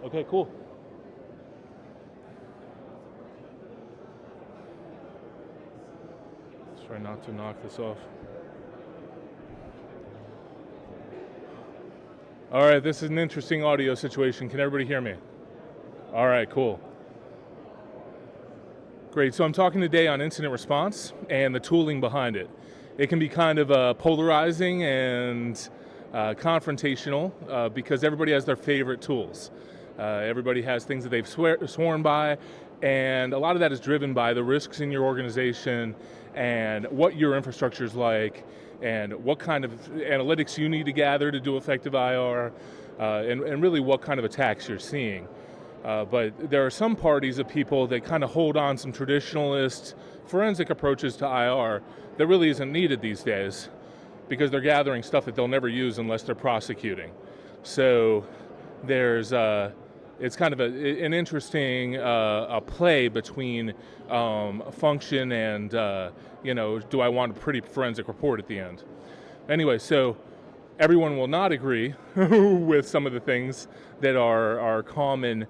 Okay, cool. Let's try not to knock this off. All right, this is an interesting audio situation. Can everybody hear me? All right, cool. Great, so I'm talking today on incident response and the tooling behind it. It can be kind of polarizing and confrontational because everybody has their favorite tools. Everybody has things that they've sworn by, and a lot of that is driven by the risks in your organization and what your infrastructure is like and what kind of analytics you need to gather to do effective IR, and really what kind of attacks you're seeing. But there are some parties of people that kind of hold on some traditionalist forensic approaches to IR that really isn't needed these days because they're gathering stuff that they'll never use unless they're prosecuting. So there's it's kind of an interesting a play between function and do I want a pretty forensic report at the end? Anyway, so everyone will not agree with some of the things that are common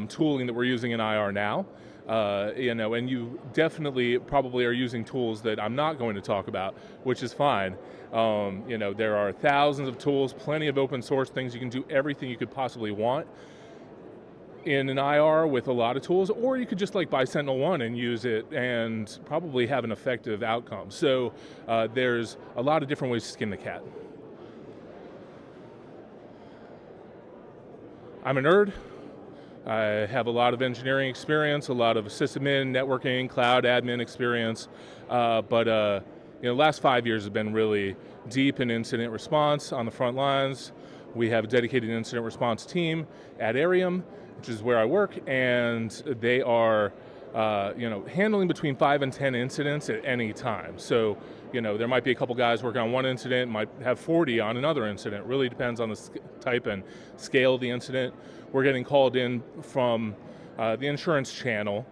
tooling that we're using in IR now. And you definitely probably are using tools that I'm not going to talk about, which is fine. There are thousands of tools, plenty of open source things. You can do everything you could possibly want in an IR with a lot of tools, or you could just buy SentinelOne and use it and probably have an effective outcome. So there's a lot of different ways to skin the cat. I'm a nerd. I have a lot of engineering experience, a lot of sysadmin, networking, cloud admin experience, but the last 5 years have been really deep in incident response on the front lines. We have a dedicated incident response team at Arium, which is where I work, and they are handling between 5 and 10 incidents at any time. So there might be a couple guys working on one incident, might have 40 on another incident. Really depends on the type and scale of the incident. We're getting called in from the insurance channel,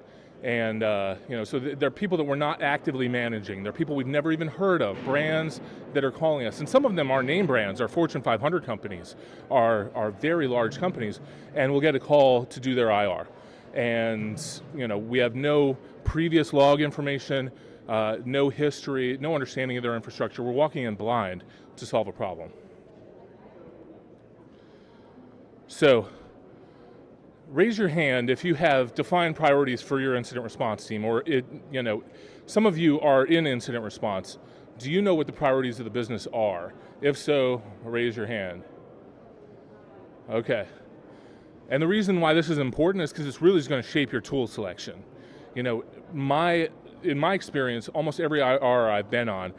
and so there are people that we're not actively managing. There are people we've never even heard of, brands that are calling us, and some of them are name brands, are Fortune 500 companies, are very large companies, and we'll get a call to do their IR. And we have no previous log information, no history, no understanding of their infrastructure. We're walking in blind to solve a problem. So, raise your hand if you have defined priorities for your incident response team, or some of you are in incident response. Do you know what the priorities of the business are? If so, raise your hand. Okay. And the reason why this is important is because it's really going to shape your tool selection. In my experience, almost every IR I've been on,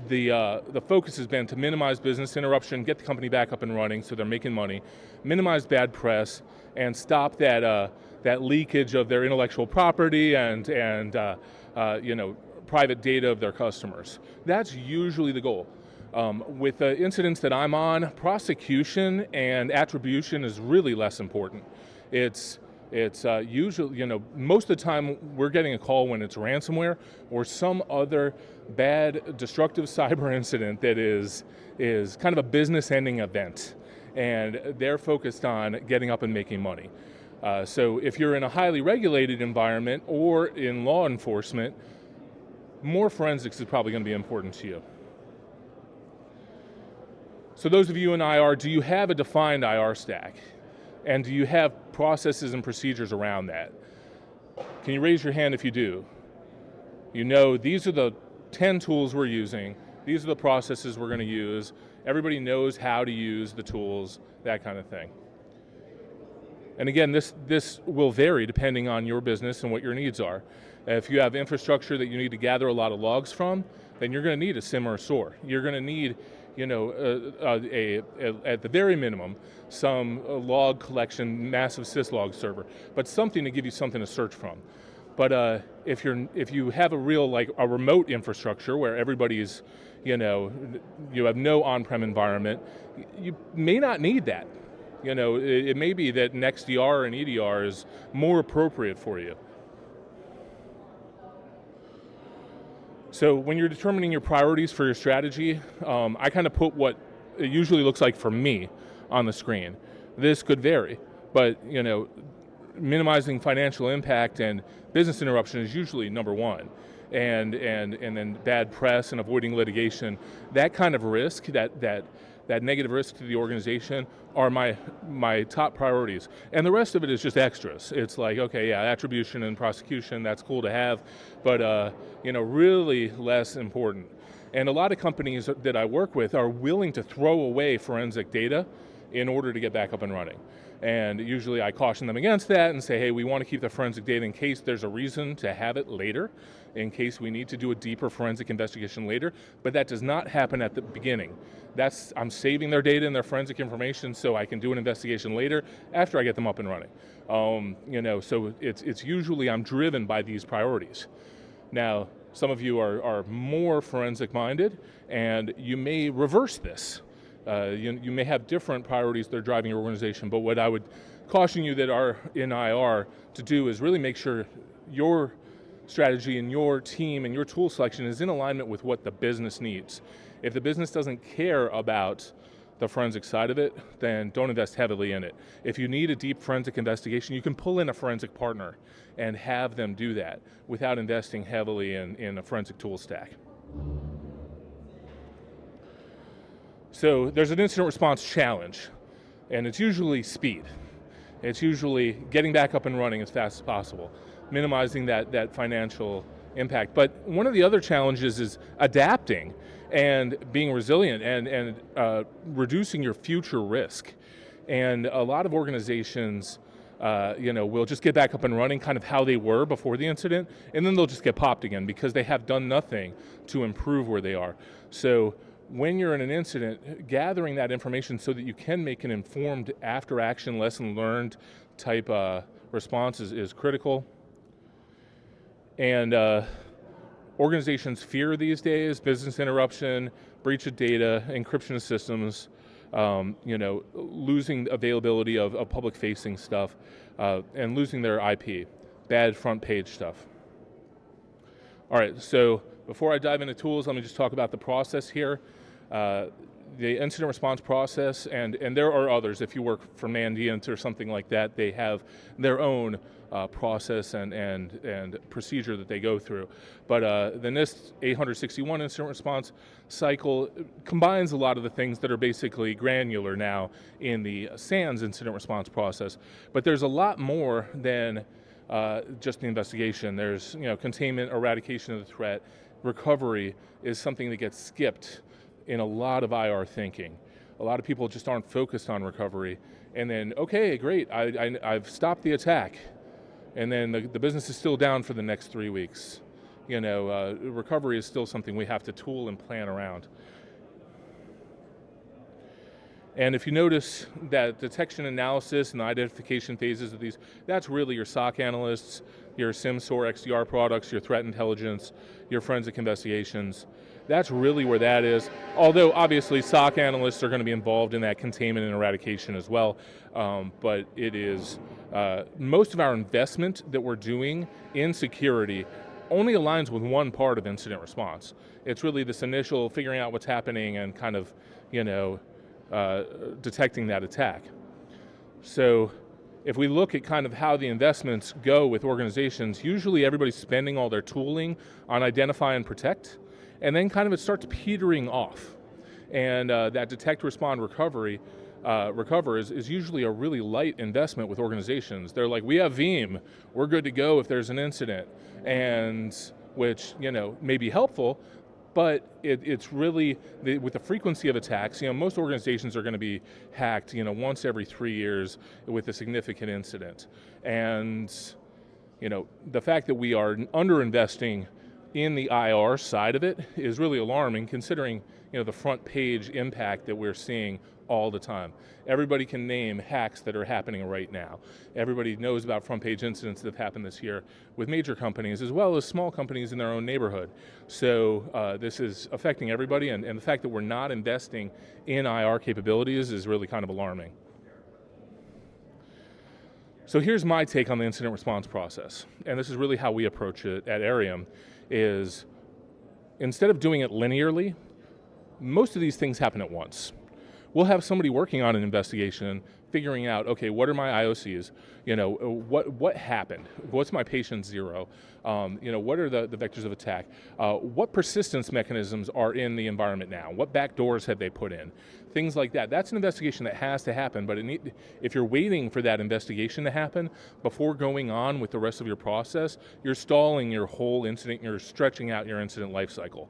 the focus has been to minimize business interruption, get the company back up and running so they're making money, minimize bad press, and stop that leakage of their intellectual property and private data of their customers. That's usually the goal. With the incidents that I'm on, prosecution and attribution is really less important. It's usually, most of the time we're getting a call when it's ransomware or some other bad, destructive cyber incident that is kind of a business-ending event, and they're focused on getting up and making money. So if you're in a highly regulated environment or in law enforcement, more forensics is probably going to be important to you. So those of you in IR, do you have a defined IR stack? And do you have processes and procedures around that? Can you raise your hand if you do? These are the 10 tools we're using. These are the processes we're going to use. Everybody knows how to use the tools, that kind of thing. And again, this will vary depending on your business and what your needs are. If you have infrastructure that you need to gather a lot of logs from, then you're going to need a SIM or a SOAR. You're going to need at the very minimum, some log collection, massive syslog server, but something to give you something to search from. But if you have a real a remote infrastructure where everybody's, you have no on-prem environment, you may not need that. It may be that NextDR and EDR is more appropriate for you. So when you're determining your priorities for your strategy, I kind of put what it usually looks like for me on the screen. This could vary. But minimizing financial impact and business interruption is usually number one. And then bad press and avoiding litigation, that kind of risk, that negative risk to the organization are my top priorities. And the rest of it is just extras. It's like, okay, yeah, attribution and prosecution, that's cool to have, but really less important. And a lot of companies that I work with are willing to throw away forensic data in order to get back up and running. And usually I caution them against that and say, hey, we want to keep the forensic data in case there's a reason to have it later, in case we need to do a deeper forensic investigation later, but that does not happen at the beginning. I'm saving their data and their forensic information so I can do an investigation later after I get them up and running. So it's usually I'm driven by these priorities. Now, some of you are more forensic minded and you may reverse this. You may have different priorities that are driving your organization, but what I would caution you that are in IR to do is really make sure your strategy and your team and your tool selection is in alignment with what the business needs. If the business doesn't care about the forensic side of it, then don't invest heavily in it. If you need a deep forensic investigation, you can pull in a forensic partner and have them do that without investing heavily in a forensic tool stack. So there's an incident response challenge, and it's usually speed. It's usually getting back up and running as fast as possible, minimizing that financial impact. But one of the other challenges is adapting and being resilient and reducing your future risk. And a lot of organizations will just get back up and running kind of how they were before the incident, and then they'll just get popped again because they have done nothing to improve where they are. So when you're in an incident, gathering that information so that you can make an informed after-action, lesson learned type response is critical. And organizations fear these days business interruption, breach of data, encryption of systems, losing availability of public-facing stuff, and losing their IP, bad front page stuff. All right, so before I dive into tools, let me just talk about the process here. The incident response process, and there are others. If you work for Mandiant or something like that, they have their own process and procedure that they go through. But the NIST 861 incident response cycle combines a lot of the things that are basically granular now in the SANS incident response process. But there's a lot more than just the investigation. There's containment, eradication of the threat. Recovery is something that gets skipped in a lot of IR thinking. A lot of people just aren't focused on recovery. And then, okay, great, I've stopped the attack. And then the business is still down for the next 3 weeks. Recovery is still something we have to tool and plan around. And if you notice that detection analysis and the identification phases of these, that's really your SOC analysts, your SIM, SOAR, XDR products, your threat intelligence, your forensic investigations. That's really where that is. Although obviously SOC analysts are going to be involved in that containment and eradication as well. But it is most of our investment that we're doing in security only aligns with one part of incident response. It's really this initial figuring out what's happening and kind of, detecting that attack. So if we look at kind of how the investments go with organizations, usually everybody's spending all their tooling on identify and protect, and then kind of it starts petering off. And that detect, respond, recover is usually a really light investment with organizations. They're like, we have Veeam, we're good to go if there's an incident, and which may be helpful, but it's really, with the frequency of attacks, most organizations are going to be hacked once every 3 years with a significant incident. And the fact that we are underinvesting in the IR side of it is really alarming, considering the front page impact that we're seeing all the time. Everybody can name hacks that are happening right now. Everybody knows about front page incidents that have happened this year with major companies as well as small companies in their own neighborhood. So this is affecting everybody, and the fact that we're not investing in IR capabilities is really kind of alarming. So here's my take on the incident response process, and this is really how we approach it at Arium, is instead of doing it linearly, most of these things happen at once. We'll have somebody working on an investigation figuring out, okay, what are my IOCs? What happened? What's my patient zero? What are the vectors of attack? What persistence mechanisms are in the environment now? What backdoors have they put in? Things like that. That's an investigation that has to happen, but if you're waiting for that investigation to happen before going on with the rest of your process, you're stalling your whole incident, you're stretching out your incident life cycle.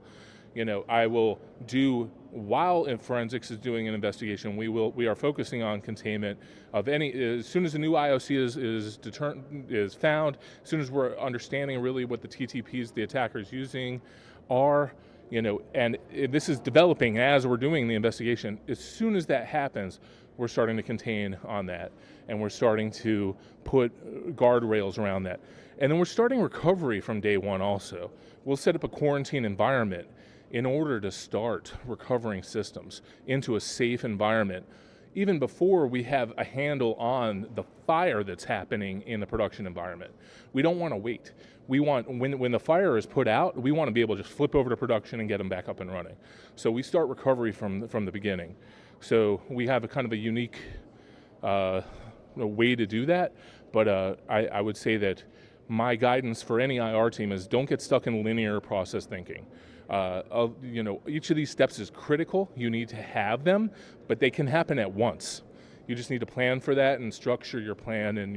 I will do, while forensics is doing an investigation, we are focusing on containment of any, as soon as a new IOC is found, as soon as we're understanding really what the TTPs the attacker is using are, and this is developing as we're doing the investigation. As soon as that happens, we're starting to contain on that, and we're starting to put guardrails around that. And then we're starting recovery from day one also. We'll set up a quarantine environment in order to start recovering systems into a safe environment, even before we have a handle on the fire that's happening in the production environment. We don't want to wait. We want, when the fire is put out, we want to be able to just flip over to production and get them back up and running. So we start recovery from the beginning. So we have a kind of a unique way to do that, but I would say that my guidance for any IR team is don't get stuck in linear process thinking. Each of these steps is critical. You need to have them, but they can happen at once. You just need to plan for that and structure your plan and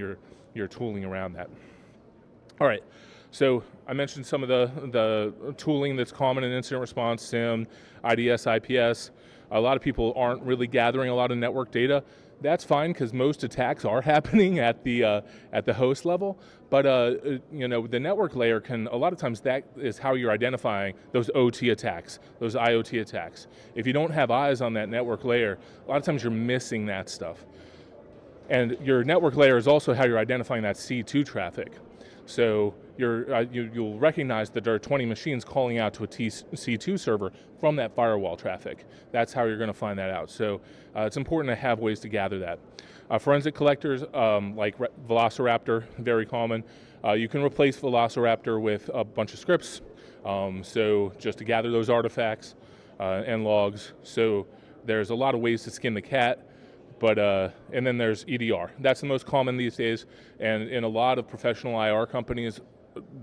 your tooling around that. All right, so I mentioned some of the tooling that's common in incident response, SIM, IDS, IPS. A lot of people aren't really gathering a lot of network data. That's fine because most attacks are happening at the host level, but the network layer can, a lot of times that is how you're identifying those OT attacks, those IoT attacks. If you don't have eyes on that network layer, a lot of times you're missing that stuff. And your network layer is also how you're identifying that C2 traffic. So you'll recognize that there are 20 machines calling out to a C2 server from that firewall traffic. That's how you're going to find that out. So it's important to have ways to gather that. Forensic collectors like Velociraptor, very common. You can replace Velociraptor with a bunch of scripts. So just to gather those artifacts and logs. So there's a lot of ways to skin the cat. But, and then there's EDR. That's the most common these days, and in a lot of professional IR companies,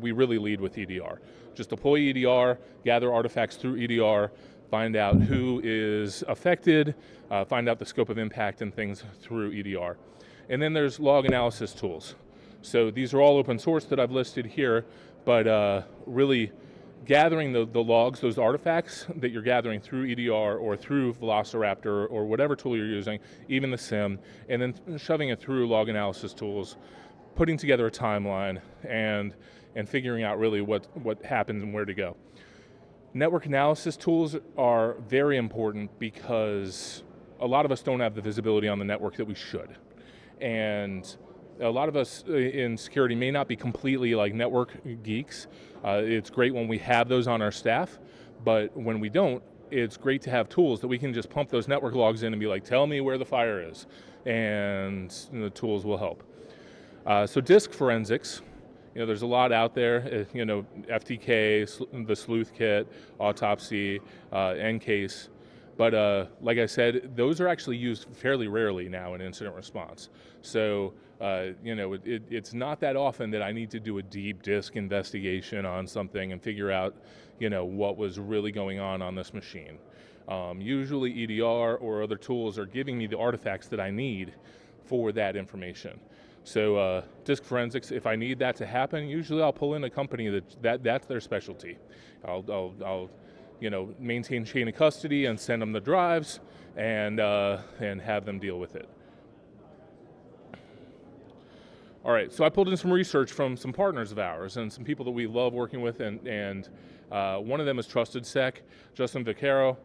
we really lead with EDR. Just deploy EDR, gather artifacts through EDR, find out who is affected, find out the scope of impact and things through EDR. And then there's log analysis tools. So these are all open source that I've listed here, but really gathering the logs, those artifacts that you're gathering through EDR or through Velociraptor or whatever tool you're using, even the SIM, and then shoving it through log analysis tools, putting together a timeline, and figuring out really what happens and where to go. Network analysis tools are very important because a lot of us don't have the visibility on the network that we should. And a lot of us in security may not be completely like network geeks. It's great when we have those on our staff, but when we don't, it's great to have tools that we can just pump those network logs in and be like, tell me where the fire is, and the tools will help. So disk forensics, there's a lot out there, FTK, the sleuth kit, autopsy, NCASE, but like I said, those are actually used fairly rarely now in incident response. So it's not that often that I need to do a deep disk investigation on something and figure out, what was really going on this machine. Usually EDR or other tools are giving me the artifacts that I need for that information. So disk forensics, if I need that to happen, usually I'll pull in a company that's their specialty. I'll maintain chain of custody and send them the drives and have them deal with it. All right, so I pulled in some research from some partners of ours and some people that we love working with, and one of them is Trusted Sec. Justin Vaccaro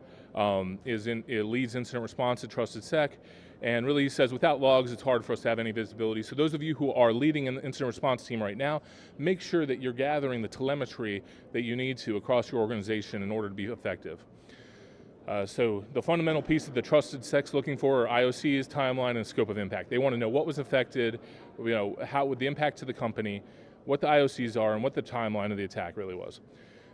leads incident response at Trusted Sec, and really he says without logs it's hard for us to have any visibility. So those of you who are leading an incident response team right now, make sure that you're gathering the telemetry that you need to across your organization in order to be effective. So the fundamental piece that the Trusted Sec's looking for are IOCs, timeline, and scope of impact. They want to know what was affected, how would the impact to the company, what the IOCs are, and what the timeline of the attack really was.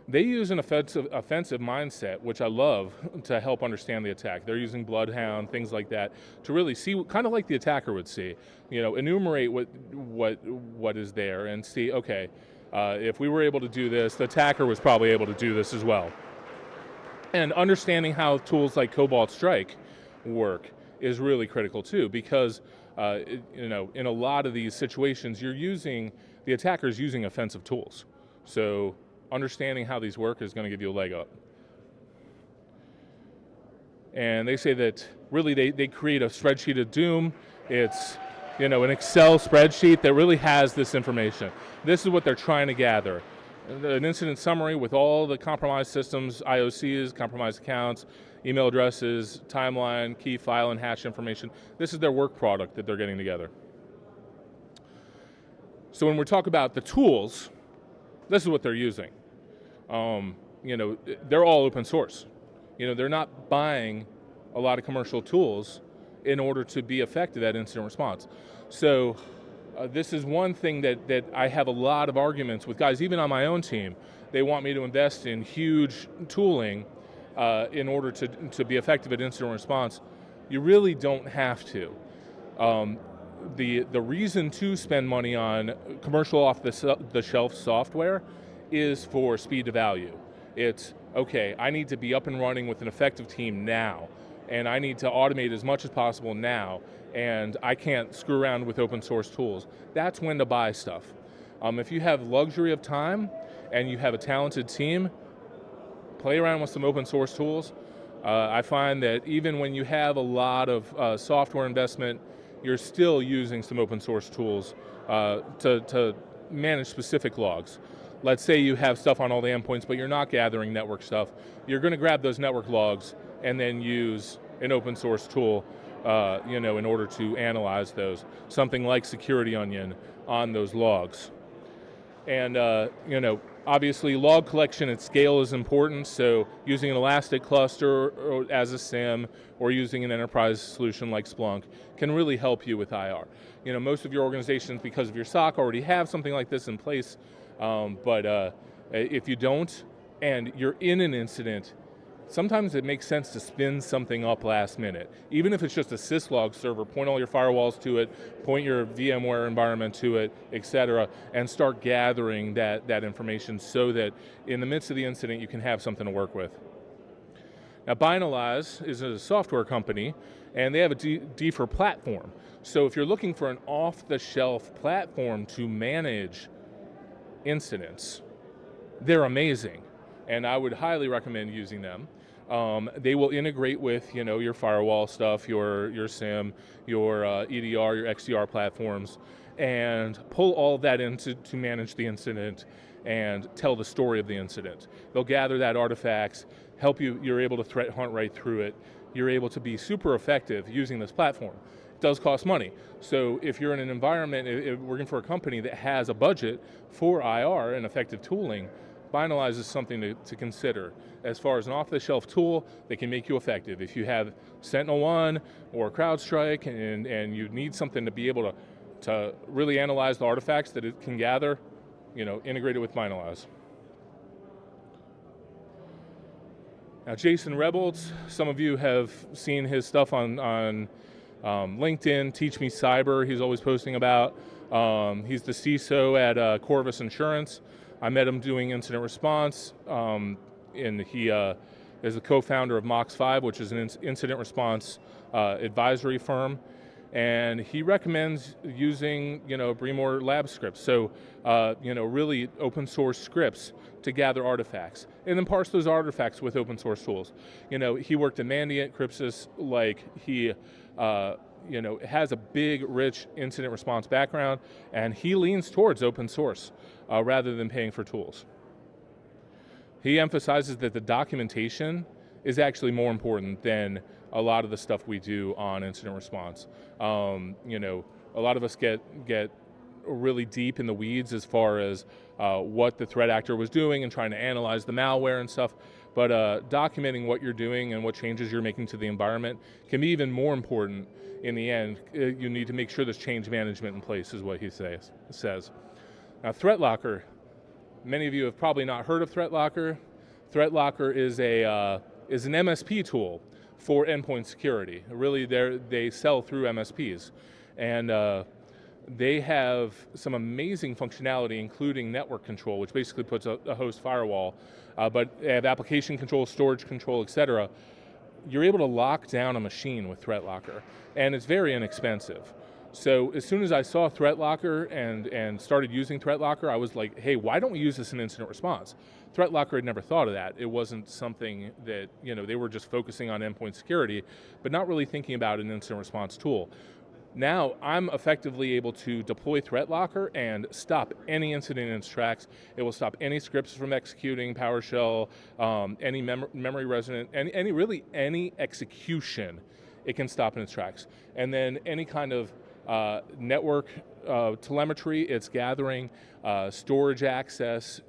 They use an offensive mindset, which I love, to help understand the attack. They're using Bloodhound, things like that, to really see, kind of like the attacker would see, enumerate what is there and see, okay, if we were able to do this, the attacker was probably able to do this as well. And understanding how tools like Cobalt Strike work is really critical too, because in a lot of these situations, the attacker's using offensive tools. So understanding how these work is going to give you a leg up. And they say that really they create a spreadsheet of doom. It's an Excel spreadsheet that really has this information. This is what they're trying to gather. An incident summary with all the compromised systems, IOCs, compromised accounts, email addresses, timeline, key file, and hash information. This is their work product that they're getting together. So when we talk about the tools, this is what they're using. They're all open source. They're not buying a lot of commercial tools in order to be effective at incident response. So this is one thing that I have a lot of arguments with guys, even on my own team. They want me to invest in huge tooling in order to be effective at incident response. You really don't have to. The reason to spend money on commercial off-the-shelf software is for speed to value. It's, okay, I need to be up and running with an effective team now, and I need to automate as much as possible now, and I can't screw around with open source tools. That's when to buy stuff. If you have luxury of time and you have a talented team, play around with some open source tools. I find that even when you have a lot of software investment, you're still using some open source tools to manage specific logs. Let's say you have stuff on all the endpoints, but you're not gathering network stuff. You're going to grab those network logs and then use an open source tool in order to analyze those. Something like Security Onion on those logs. And obviously log collection at scale is important, so using an elastic cluster or as a SIEM or using an enterprise solution like Splunk can really help you with IR. Most of your organizations, because of your SOC, already have something like this in place, but if you don't and you're in an incident, sometimes it makes sense to spin something up last minute. Even if it's just a syslog server, point all your firewalls to it, point your VMware environment to it, etc., and start gathering that information so that in the midst of the incident you can have something to work with. Now Bsides is a software company and they have a DFIR platform. So if you're looking for an off-the-shelf platform to manage incidents, they're amazing. And I would highly recommend using them. They will integrate with your firewall stuff, your SIEM, your EDR, your XDR platforms, and pull all of that in to manage the incident and tell the story of the incident. They'll gather that artifacts, help you, you're able to threat hunt right through it. You're able to be super effective using this platform. It does cost money. So if you're in an environment, working for a company that has a budget for IR and effective tooling, Bsides is something to consider. As far as an off-the-shelf tool that can make you effective. If you have SentinelOne or CrowdStrike and you need something to be able to really analyze the artifacts that it can gather, integrate it with Bsides. Now Jason Rebholz, some of you have seen his stuff on LinkedIn, Teach Me Cyber, he's always posting about. He's the CISO at Corvus Insurance. I met him doing incident response, and he is the co-founder of Mox5, which is an incident response advisory firm. And he recommends using, Bremore lab scripts. So, really open source scripts to gather artifacts and then parse those artifacts with open source tools. He worked in Mandiant, Crypsis, he has a big, rich incident response background, and he leans towards open source rather than paying for tools. He emphasizes that the documentation is actually more important than a lot of the stuff we do on incident response. A lot of us get really deep in the weeds as far as what the threat actor was doing and trying to analyze the malware and stuff, but documenting what you're doing and what changes you're making to the environment can be even more important in the end. You need to make sure there's change management in place, is what he says. Now ThreatLocker, Many of you have probably not heard of ThreatLocker. ThreatLocker is an MSP tool for endpoint security. Really, they sell through MSPs, and they have some amazing functionality, including network control, which basically puts a host firewall, but they have application control, storage control, etc. You're able to lock down a machine with ThreatLocker, and it's very inexpensive. So as soon as I saw ThreatLocker and started using ThreatLocker, I was like, hey, why don't we use this in incident response? ThreatLocker had never thought of that. It wasn't something that, they were just focusing on endpoint security, but not really thinking about an incident response tool. Now I'm effectively able to deploy ThreatLocker and stop any incident in its tracks. It will stop any scripts from executing, PowerShell, any memory resident, any execution, it can stop in its tracks. And then any kind of network telemetry, it's gathering, storage access,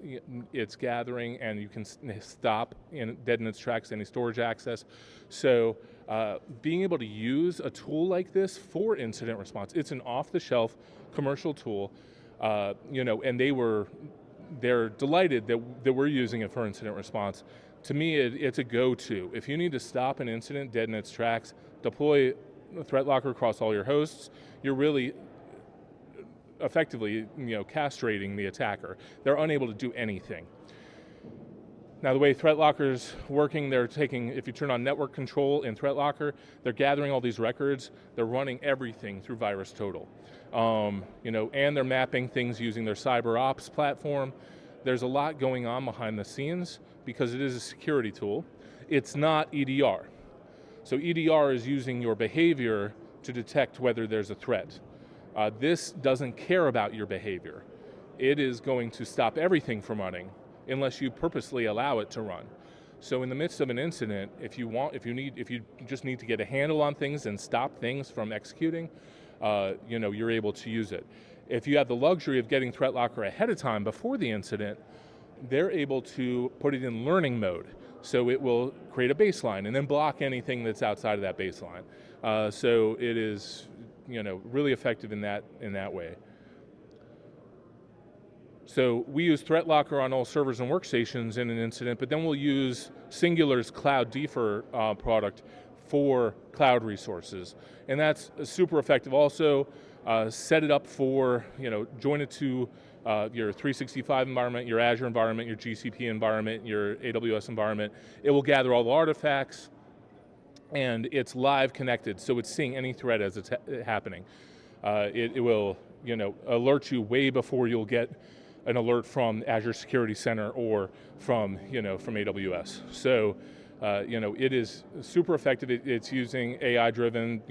it's gathering, and you can stop dead in its tracks any storage access. So being able to use a tool like this for incident response, it's an off-the-shelf commercial tool, and they're delighted that we're using it for incident response. To me, it's a go-to. If you need to stop an incident dead in its tracks, deploy ThreatLocker across all your hosts. You're really effectively, castrating the attacker. They're unable to do anything. Now, the way ThreatLocker's working, they're taking, if you turn on network control in ThreatLocker, they're gathering all these records, they're running everything through VirusTotal. And they're mapping things using their CyberOps platform. There's a lot going on behind the scenes because it is a security tool. It's not EDR. So EDR is using your behavior to detect whether there's a threat. This doesn't care about your behavior. It is going to stop everything from running unless you purposely allow it to run. So in the midst of an incident, if you just need to get a handle on things and stop things from executing, you're able to use it. If you have the luxury of getting ThreatLocker ahead of time before the incident, they're able to put it in learning mode. So it will create a baseline and then block anything that's outside of that baseline. So it is, really effective in that way. So we use ThreatLocker on all servers and workstations in an incident, but then we'll use Cyngular's Cloud Defer product for cloud resources. And that's super effective. Also, set it up for, join it to your 365 environment, your Azure environment, your GCP environment, your AWS environment. It will gather all the artifacts, and it's live connected, so it's seeing any threat as it's happening. It will, alert you way before you'll get an alert from Azure Security Center or from AWS. So, it is super effective. It's using AI-driven,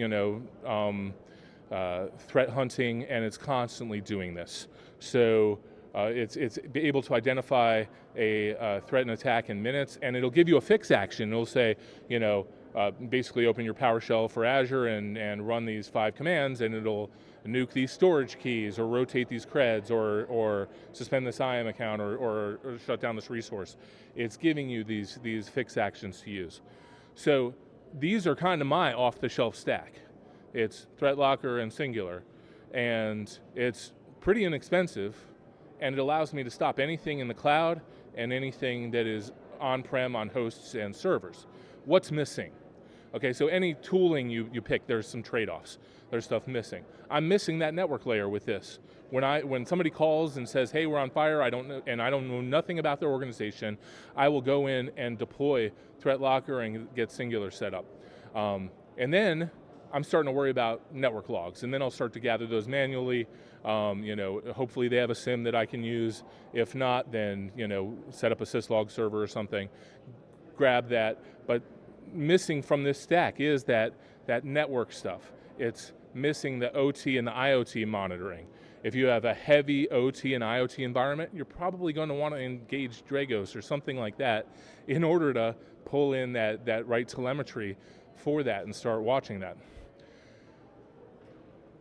threat hunting, and it's constantly doing this. So it's able to identify a threat and attack in minutes, and it'll give you a fix action. It'll say, basically open your PowerShell for Azure and run these 5 commands, and it'll nuke these storage keys or rotate these creds or suspend this IAM account or shut down this resource. It's giving you these fix actions to use. So these are kind of my off-the-shelf stack. It's ThreatLocker and Cyngular, and it's pretty inexpensive, and it allows me to stop anything in the cloud and anything that is on-prem on hosts and servers. What's missing? Okay, so any tooling you pick, there's some trade-offs. There's stuff missing. I'm missing that network layer with this. When somebody calls and says, hey, we're on fire, I don't know nothing about their organization, I will go in and deploy ThreatLocker and get Cyngular set up. And then I'm starting to worry about network logs, and then I'll start to gather those manually. Hopefully they have a SIM that I can use. If not, then set up a syslog server or something, grab that. But missing from this stack is that network stuff. It's missing the OT and the IoT monitoring. If you have a heavy OT and IoT environment, you're probably going to want to engage Dragos or something like that in order to pull in that right telemetry for that and start watching that.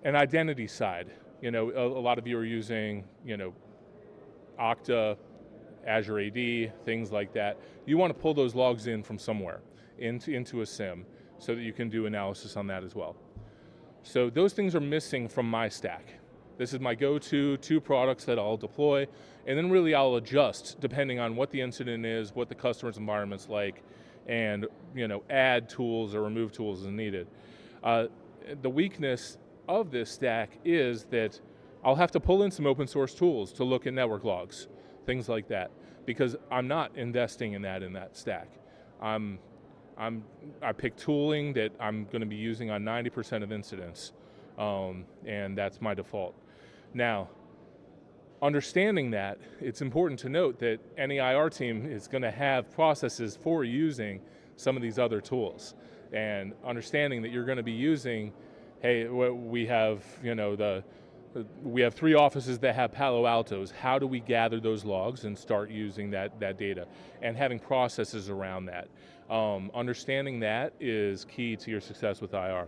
An identity side, a lot of you are using, Okta, Azure AD, things like that. You want to pull those logs in from somewhere into a SIM so that you can do analysis on that as well. So those things are missing from my stack. This is my go-to 2 products that I'll deploy, and then really I'll adjust depending on what the incident is, what the customer's environment's like, and add tools or remove tools as needed. The weakness of this stack is that I'll have to pull in some open source tools to look at network logs, things like that, because I'm not investing in that stack. I pick tooling that I'm going to be using on 90% of incidents, and that's my default. Now, understanding that, it's important to note that any IR team is going to have processes for using some of these other tools, and understanding that you're going to be using, hey, we have we have 3 offices that have Palo Altos. How do we gather those logs and start using that data, and having processes around that? Understanding that is key to your success with IR.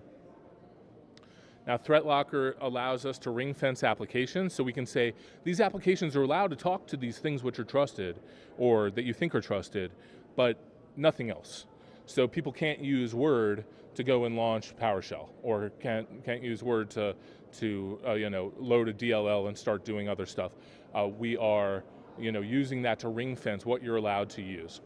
Now, ThreatLocker allows us to ring fence applications, so we can say these applications are allowed to talk to these things which are trusted or that you think are trusted, but nothing else. So people can't use Word to go and launch PowerShell, or can't use Word to load a DLL and start doing other stuff. We are using that to ring fence what you're allowed to use.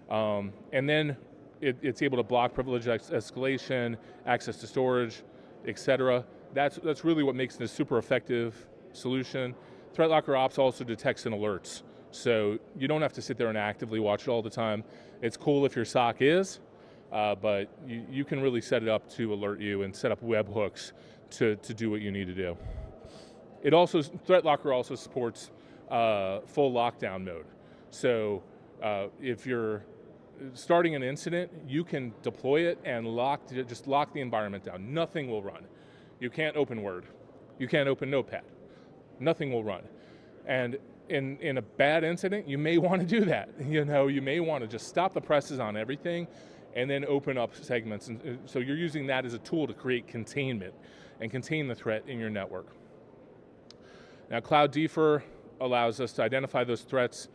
And then it's able to block privilege escalation, access to storage, etc. That's really what makes it a super effective solution. ThreatLocker Ops also detects and alerts, so you don't have to sit there and actively watch it all the time. It's cool if your SOC is, but you can really set it up to alert you and set up webhooks to do what you need to do. ThreatLocker also supports full lockdown mode. So if you're starting an incident, you can deploy it and just lock the environment down. Nothing will run. You can't open Word. You can't open Notepad. Nothing will run. And in a bad incident, you may want to do that. You may want to just stop the presses on everything and then open up segments. And so you're using that as a tool to create containment and contain the threat in your network. Now, Cloud Defer allows us to identify those threats.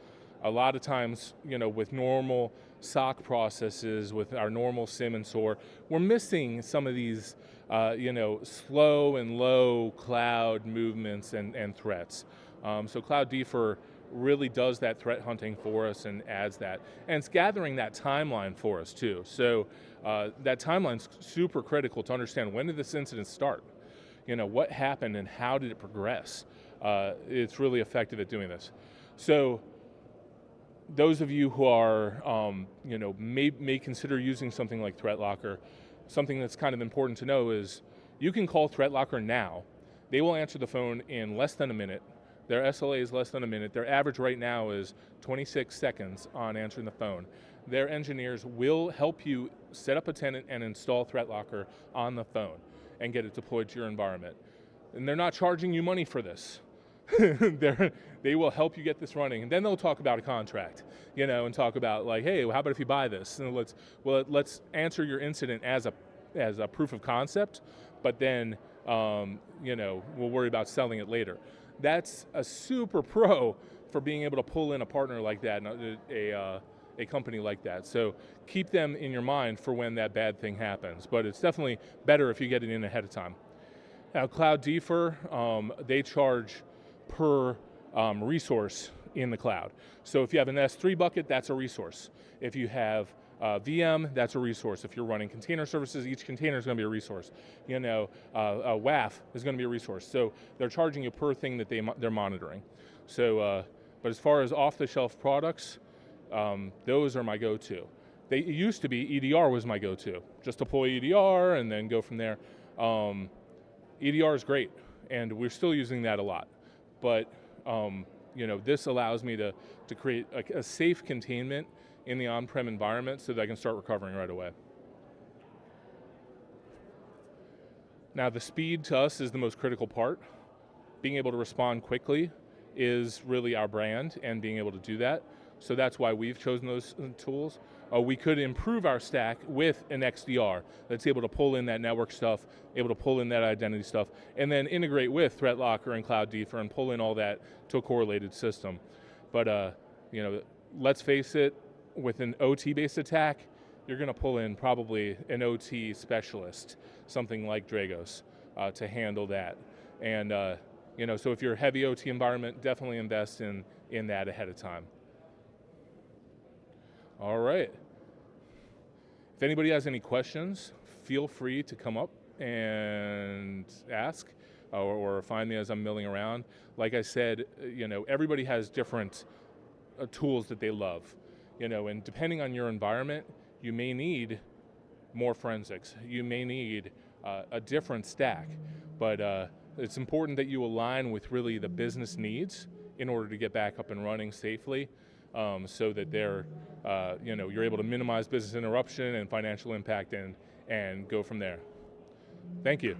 A lot of times, with normal SOC processes, with our normal SIM and SOAR, we're missing some of these, slow and low cloud movements and threats. So Cloud Defer really does that threat hunting for us and adds that. And it's gathering that timeline for us too. So that timeline's super critical to understand, when did this incident start? What happened and how did it progress? It's really effective at doing this. So those of you who are, may consider using something like ThreatLocker, something that's kind of important to know is you can call ThreatLocker now. They will answer the phone in less than a minute. Their SLA is less than a minute. Their average right now is 26 seconds on answering the phone. Their engineers will help you set up a tenant and install ThreatLocker on the phone and get it deployed to your environment. And they're not charging you money for this. They will help you get this running, and then they'll talk about a contract, and talk about like, hey, how about if you buy this? And let's answer your incident as a proof of concept, but then we'll worry about selling it later. That's a super pro for being able to pull in a partner like that, a company like that. So keep them in your mind for when that bad thing happens, but it's definitely better if you get it in ahead of time. Now, Cloud Defer, they charge per resource in the cloud. So if you have an S3 bucket, that's a resource. If you have VM, that's a resource. If you're running container services, each container is going to be a resource. WAF is going to be a resource. So they're charging you per thing that they're monitoring. So, but as far as off-the-shelf products, those are my go-to. It used to be EDR was my go-to. Just deploy EDR and then go from there. EDR is great, and we're still using that a lot. But this allows me to create a safe containment in the on-prem environment so that I can start recovering right away. Now, the speed to us is the most critical part. Being able to respond quickly is really our brand, and being able to do that. So that's why we've chosen those tools. We could improve our stack with an XDR that's able to pull in that network stuff, able to pull in that identity stuff, and then integrate with ThreatLocker and Cloud Defer and pull in all that to a correlated system. But let's face it, with an OT-based attack, you're going to pull in probably an OT specialist, something like Dragos, to handle that. And So if you're a heavy OT environment, definitely invest in that ahead of time. All right. If anybody has any questions, feel free to come up and ask or find me as I'm milling around. Like I said, everybody has different tools that they love, and depending on your environment, you may need more forensics. You may need a different stack, but it's important that you align with really the business needs in order to get back up and running safely, so that you're able to minimize business interruption and financial impact and go from there. Thank you.